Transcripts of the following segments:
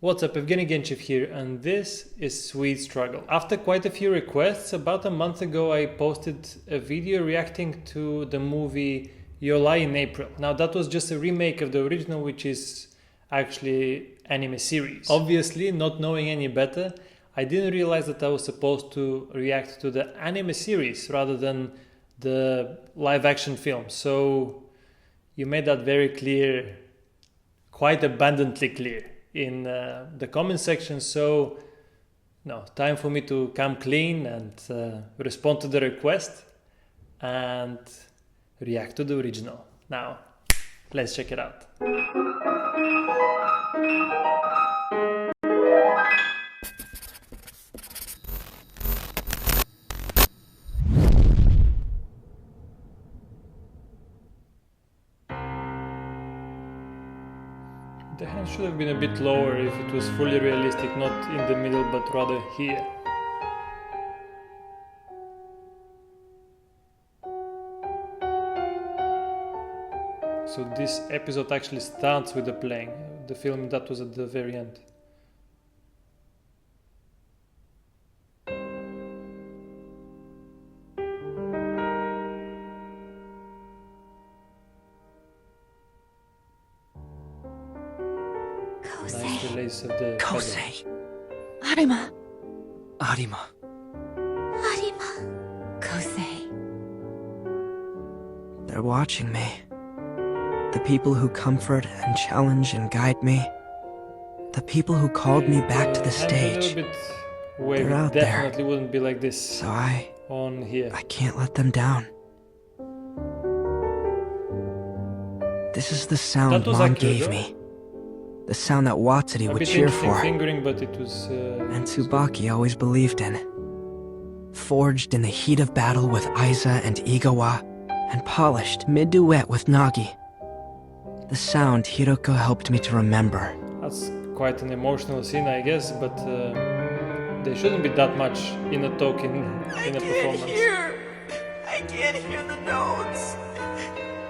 What's up, Evgeny Genchev here, and this is Sweet Struggle. After quite a few requests, about a month ago I posted a video reacting to the movie You Lie in April. Now that was just a remake of the original, which is actually anime series. Obviously, not knowing any better, I didn't realize that I was supposed to react to the anime series rather than the live action film. So you made that very clear, quite abundantly clear in the comment section. So no, time for me to come clean and respond to the request and react to the original. Now, let's check it out. The hand should have been a bit lower if it was fully realistic, not in the middle but rather here. So this episode actually starts with the playing. The film that was at the very end. Nice release of the Kosei. Arima. Arima. Arima. Kosei. They're watching me. The people who comfort and challenge and guide me. The people who called me back to the stage. They're out there. Definitely wouldn't be like this. So on here. I can't let them down. This is the sound Mom gave me. The sound that Watsuri would cheer for. But it was, and Tsubaki always believed in. Forged in the heat of battle with Aiza and Igawa, and polished mid-duet with Nagi. The sound Hiroko helped me to remember. That's quite an emotional scene, I guess, but there shouldn't be that much inner talk in a performance. I can't hear the notes.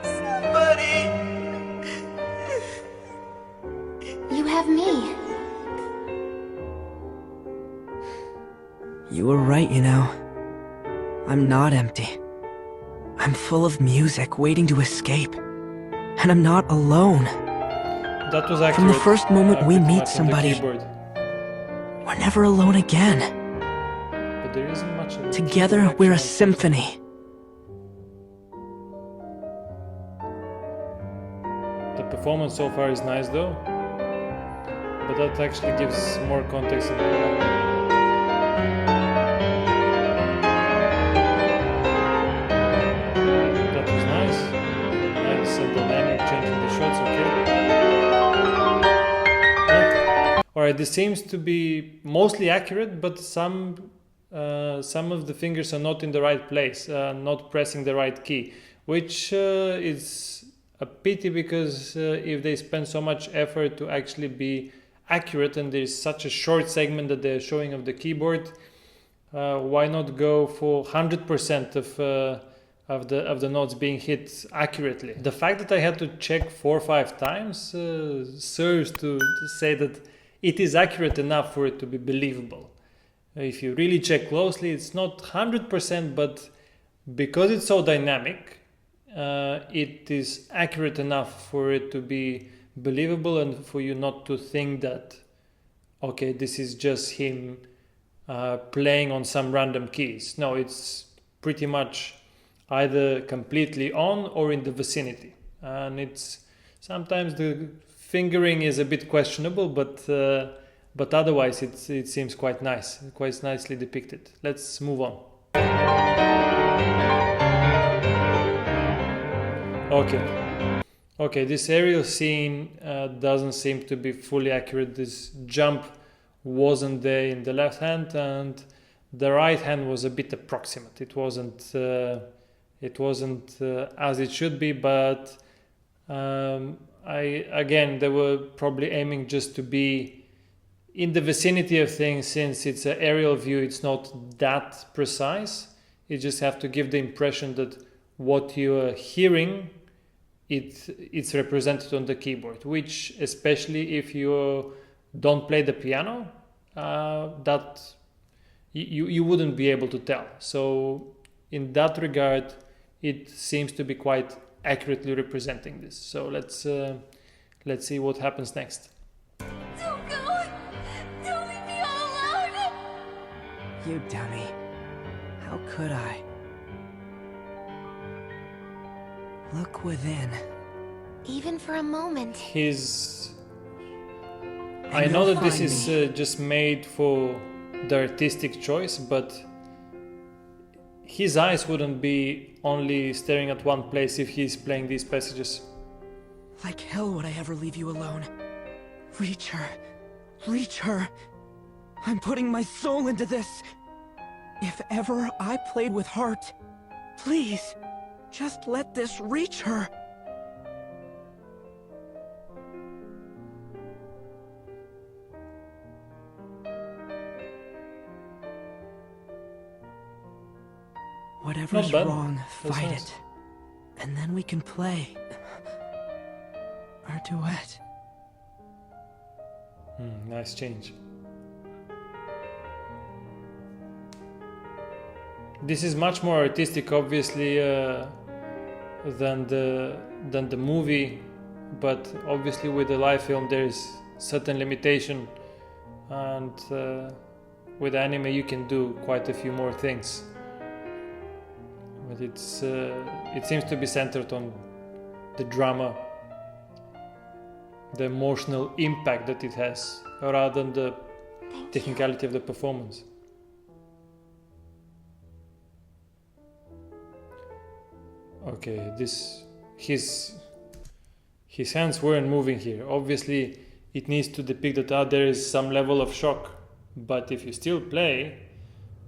Somebody. You have me. You were right, you know. I'm not empty. I'm full of music waiting to escape. And I'm not alone. That was accurate. From the first moment we meet somebody, we're never alone again. But there isn't much of together we're a symphony. The performance so far is nice though. But that actually gives more context. That was nice. Nice and dynamic, changing the shots, okay. Alright, this seems to be mostly accurate, but some of the fingers are not in the right place, not pressing the right key, which is a pity because if they spend so much effort to actually be accurate and there's such a short segment that they're showing of the keyboard, why not go for 100% of the notes being hit accurately? The fact that I had to check 4 or 5 times serves to say that it is accurate enough for it to be believable. If you really check closely, it's not 100%, but because it's so dynamic, it is accurate enough for it to be believable and for you not to think that, okay, this is just him playing on some random keys. No, it's pretty much either completely on or in the vicinity. And it's sometimes the fingering is a bit questionable, but otherwise it seems quite nice, quite nicely depicted. Let's move on. Okay, this aerial scene doesn't seem to be fully accurate. This jump wasn't there in the left hand, and the right hand was a bit approximate. It wasn't as it should be, but they were probably aiming just to be in the vicinity of things. Since it's an aerial view, it's not that precise. You just have to give the impression that what you are hearing, it's represented on the keyboard, which especially if you're don't play the piano, that you wouldn't be able to tell. So in that regard, it seems to be quite accurately representing this. So let's see what happens next. Don't go! Don't leave me all alone! You dummy. How could I? Look within. Even for a moment. I know that this is just made for the artistic choice, but his eyes wouldn't be only staring at one place if he's playing these passages. Like hell would I ever leave you alone. Reach her. Reach her. I'm putting my soul into this. If ever I played with heart, please, just let this reach her. Whatever's Not bad. wrong, That's fight nice. it. And then we can play. Our duet. Nice change. This is much more artistic, obviously, than the movie, but obviously with the live film there is certain limitation, and with anime you can do quite a few more things. But it seems to be centered on the drama, the emotional impact that it has, rather than the technicality of the performance. Okay, his hands weren't moving here. Obviously, it needs to depict that there is some level of shock. But if you still play,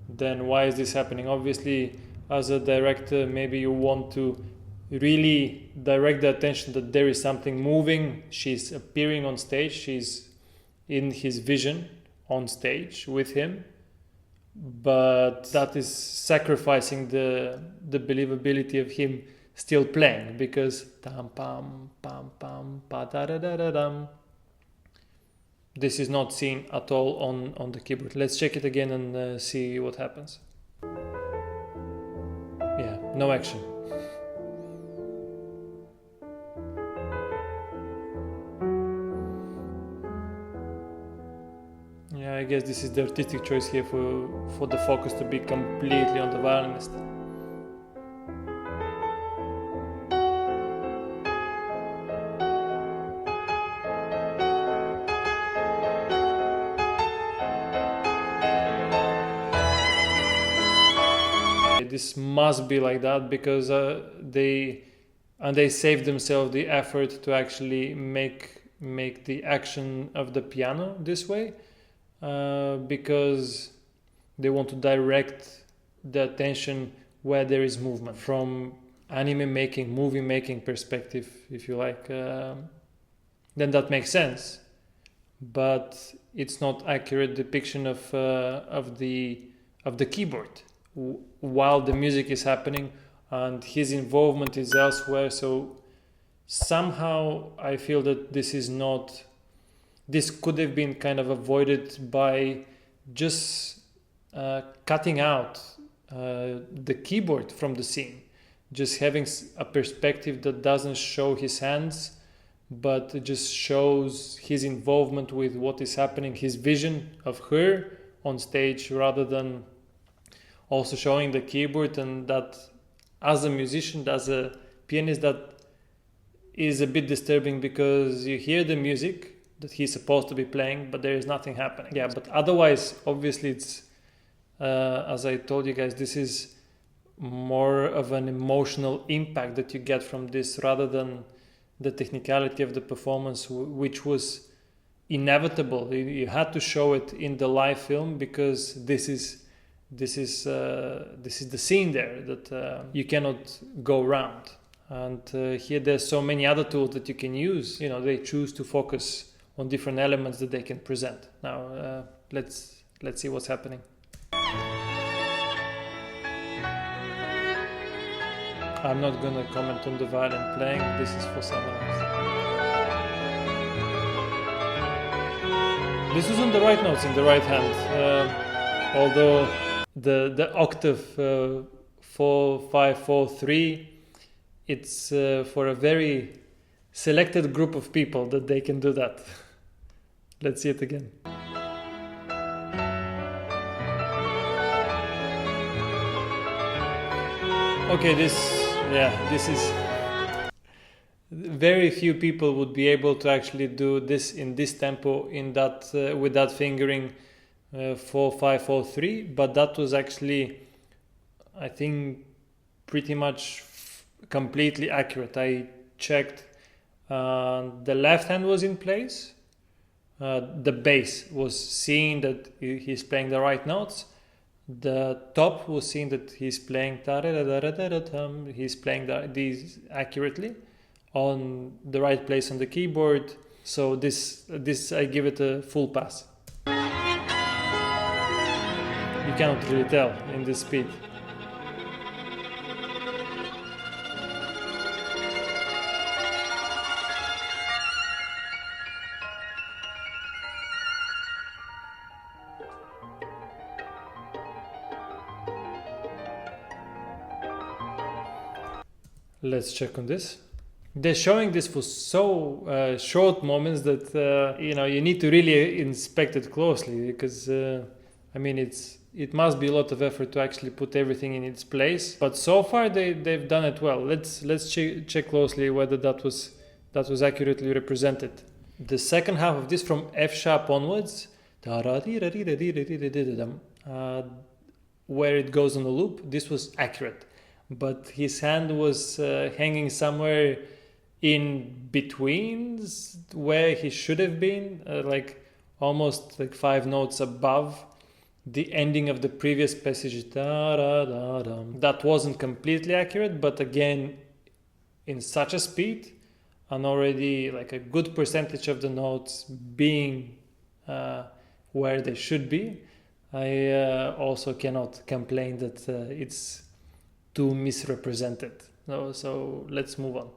then why is this happening? Obviously, as a director, maybe you want to really direct the attention that there is something moving. She's appearing on stage. She's in his vision on stage with him. But that is sacrificing the believability of him still playing, because tam pam pam pam pa da da da da dam. This is not seen at all on the keyboard. Let's check it again and see what happens. Yeah, no action. Yeah, I guess this is the artistic choice here for the focus to be completely on the violinist. This must be like that because they saved themselves the effort to actually make the action of the piano this way. Because they want to direct the attention where there is movement. From anime making, movie making perspective, if you like, then that makes sense. But it's not accurate depiction of the keyboard while the music is happening, and his involvement is elsewhere. So somehow I feel that this could have been kind of avoided by just cutting out the keyboard from the scene, just having a perspective that doesn't show his hands, but it just shows his involvement with what is happening, his vision of her on stage, rather than also showing the keyboard. And that, as a musician, as a pianist, that is a bit disturbing, because you hear the music that he's supposed to be playing, but there is nothing happening. Yeah, but otherwise, obviously, it's as I told you guys, this is more of an emotional impact that you get from this, rather than the technicality of the performance, which was inevitable. You had to show it in the live film, because this is the scene there that you cannot go around. And here there's so many other tools that you can use. They choose to focus on different elements that they can present. Now let's see what's happening. I'm not gonna comment on the violin playing. This is for someone else. This was on the right notes in the right hand, although the octave 4, 5, 4, 3, it's for a very selected group of people that they can do that. Let's see it again. Okay, this is... Very few people would be able to actually do this in this tempo, in that with that fingering 4, 5, 4, 3, but that was actually, I think, pretty much completely accurate. I checked, the left hand was in place, the bass was seeing that he's playing the right notes, the top was seeing that he's playing these accurately on the right place on the keyboard. So this I give it a full pass. You cannot really tell in this speed. Let's check on this. They're showing this for so short moments that you need to really inspect it closely, because I mean it must be a lot of effort to actually put everything in its place. But so far they've done it well. Let's check closely whether that was accurately represented. The second half of this, from F sharp onwards, where it goes on the loop, this was accurate. But his hand was hanging somewhere in between where he should have been, like almost like 5 notes above the ending of the previous passage. That wasn't completely accurate, but again, in such a speed, and already like a good percentage of the notes being where they should be, I also cannot complain that it's too misrepresented. So let's move on.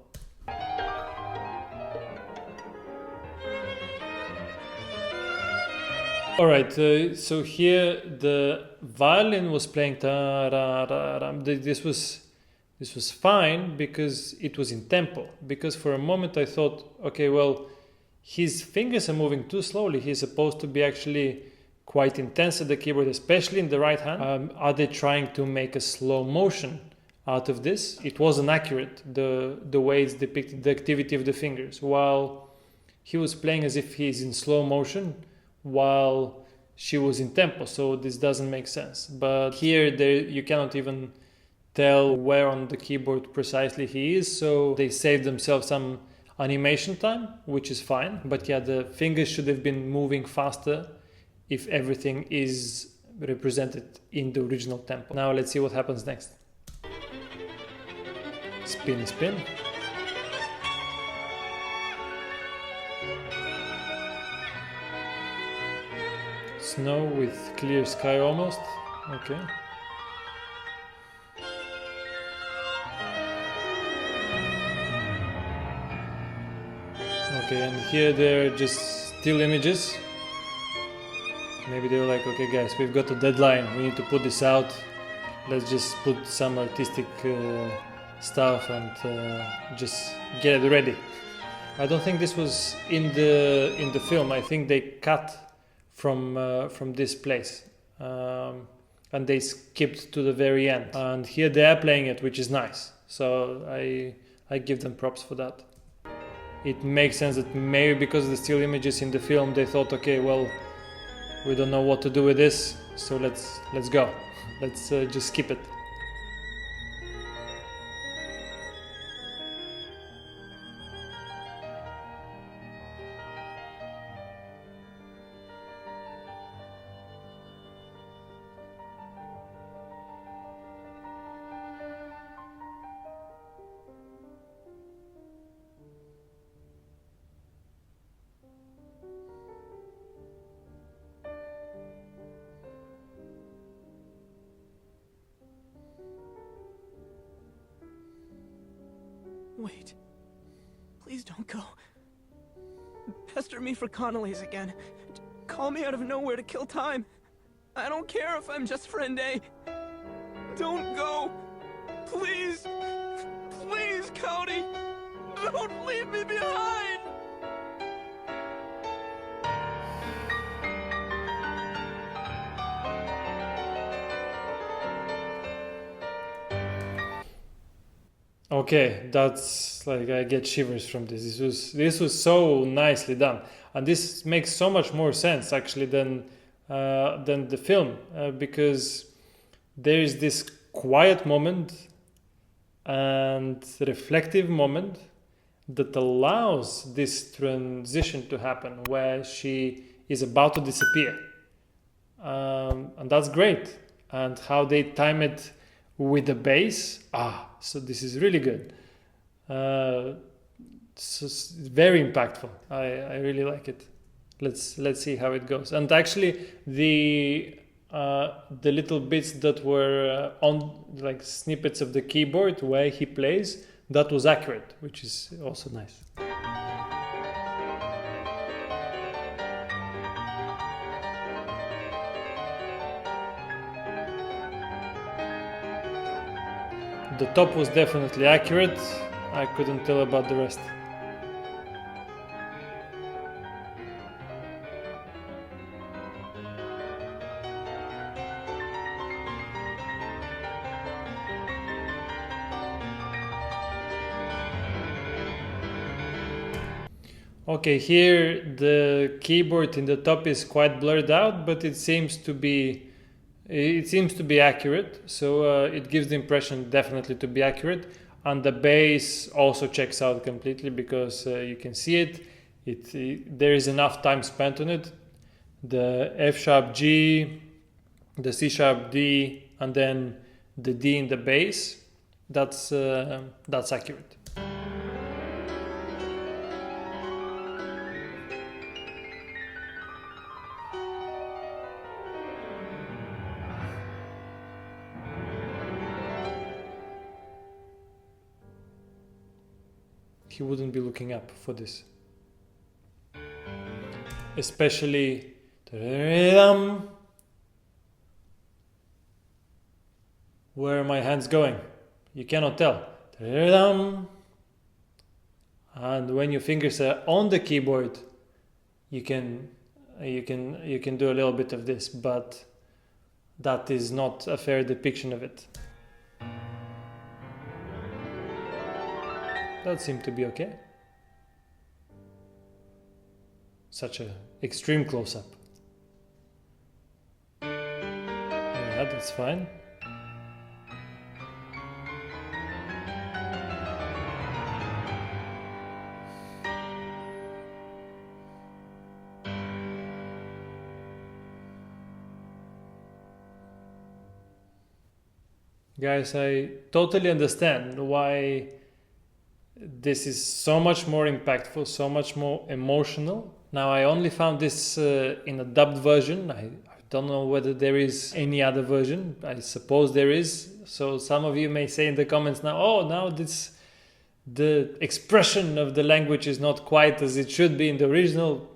Alright, so here the violin was playing this was fine because it was in tempo. Because for a moment I thought, okay, well, his fingers are moving too slowly. He's supposed to be actually quite intense at the keyboard, especially in the right hand. Are they trying to make a slow motion out of this? It wasn't accurate, the way it's depicted, the activity of the fingers, while he was playing as if he's in slow motion while she was in tempo. So this doesn't make sense. But here you cannot even tell where on the keyboard precisely he is, so they saved themselves some animation time, which is fine. But yeah, the fingers should have been moving faster if everything is represented in the original tempo. Now let's see what happens next. Spin, spin. Snow with clear sky almost. Okay. Okay, and here they're just still images. Maybe they were like, okay guys, we've got a deadline, we need to put this out. Let's just put some artistic stuff and just get it ready. I don't think this was in the film. I think they cut from this place and they skipped to the very end. And here they are playing it, which is nice. So I give them props for that. It makes sense that maybe because of the still images in the film, they thought, okay, well, we don't know what to do with this, so let's go. Let's just skip it. Wait. Please don't go. Pester me for Connolly's again. Go call me out of nowhere to kill time. I don't care if I'm just for a day. Don't go. Please. Please, Cody. Don't leave me behind. Okay, that's like I get shivers from this. This was so nicely done, and this makes so much more sense actually than the film because there is this quiet moment and reflective moment that allows this transition to happen where she is about to disappear, and that's great. And how they time it with the bass, so this is really good. So it's very impactful. I really like it. Let's see how it goes. And actually, the little bits that were on like snippets of the keyboard where he plays, that was accurate, which is also nice. The top was definitely accurate. I couldn't tell about the rest. Okay, here the keyboard in the top is quite blurred out, but it seems to be accurate, so it gives the impression definitely to be accurate. And the bass also checks out completely because you can see it. There is enough time spent on it. The F sharp G, the C sharp D, and then the D in the bass. That's accurate. He wouldn't be looking up for this. Especially where are my hands going? You cannot tell. And when your fingers are on the keyboard, you can do a little bit of this, but that is not a fair depiction of it. That seemed to be okay. Such an extreme close-up. Yeah, that's fine. Guys, I totally understand why this is so much more impactful, so much more emotional. Now, I only found this in a dubbed version. I don't know whether there is any other version. I suppose there is. So some of you may say in the comments now, the expression of the language is not quite as it should be in the original.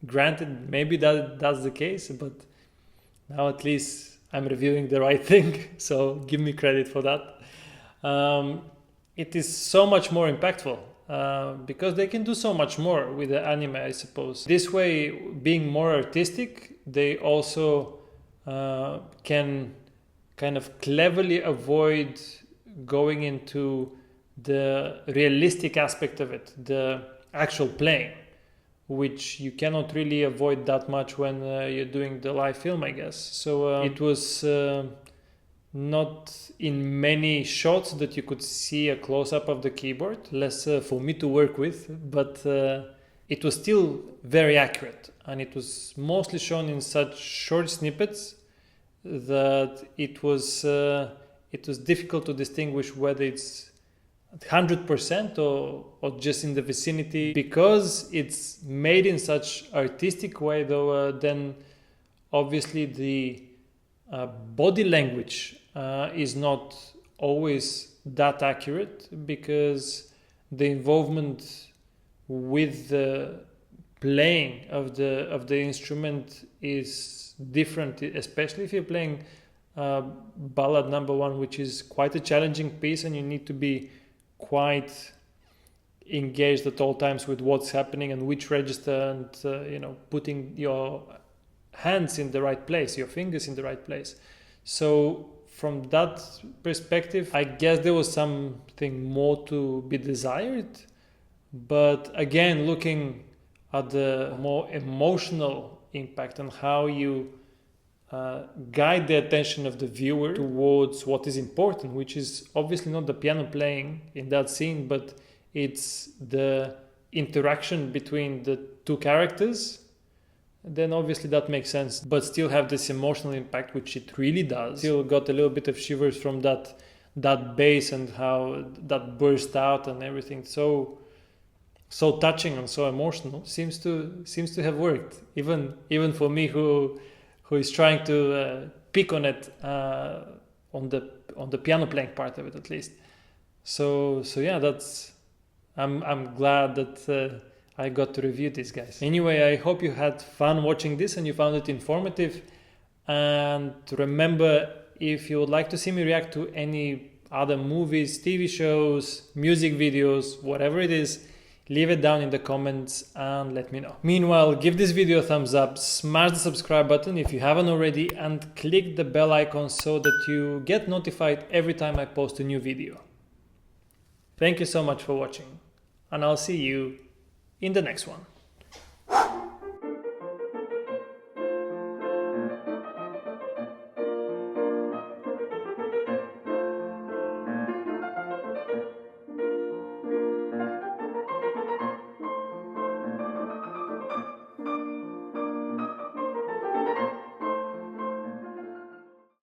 Granted, maybe that's the case, but now at least I'm reviewing the right thing. So give me credit for that. It is so much more impactful because they can do so much more with the anime, I suppose. This way, being more artistic, they also can kind of cleverly avoid going into the realistic aspect of it, the actual playing, which you cannot really avoid that much when you're doing the live film, I guess. So it was not in many shots that you could see a close-up of the keyboard, less for me to work with, but it was still very accurate, and it was mostly shown in such short snippets that it was difficult to distinguish whether it's 100% or just in the vicinity. Because it's made in such artistic way, though, then obviously the body language is not always that accurate, because the involvement with the playing of the instrument is different, especially if you're playing ballad number 1, which is quite a challenging piece, and you need to be quite engaged at all times with what's happening and which register, and putting your hands in the right place, your fingers in the right place. So from that perspective, I guess there was something more to be desired. But again, looking at the more emotional impact and how you guide the attention of the viewer towards what is important, which is obviously not the piano playing in that scene, but it's the interaction between the two characters, then obviously that makes sense. But still have this emotional impact, which it really does. Still got a little bit of shivers from that bass and how that burst out and everything. So touching and so emotional. Seems to have worked, even for me who is trying to pick on it, on the piano playing part of it at least. So yeah, I'm glad that I got to review this, guys. Anyway, I hope you had fun watching this and you found it informative. And remember, if you would like to see me react to any other movies, TV shows, music videos, whatever it is, leave it down in the comments and let me know. Meanwhile, give this video a thumbs up, smash the subscribe button if you haven't already, and click the bell icon so that you get notified every time I post a new video. Thank you so much for watching, and I'll see you in the next one.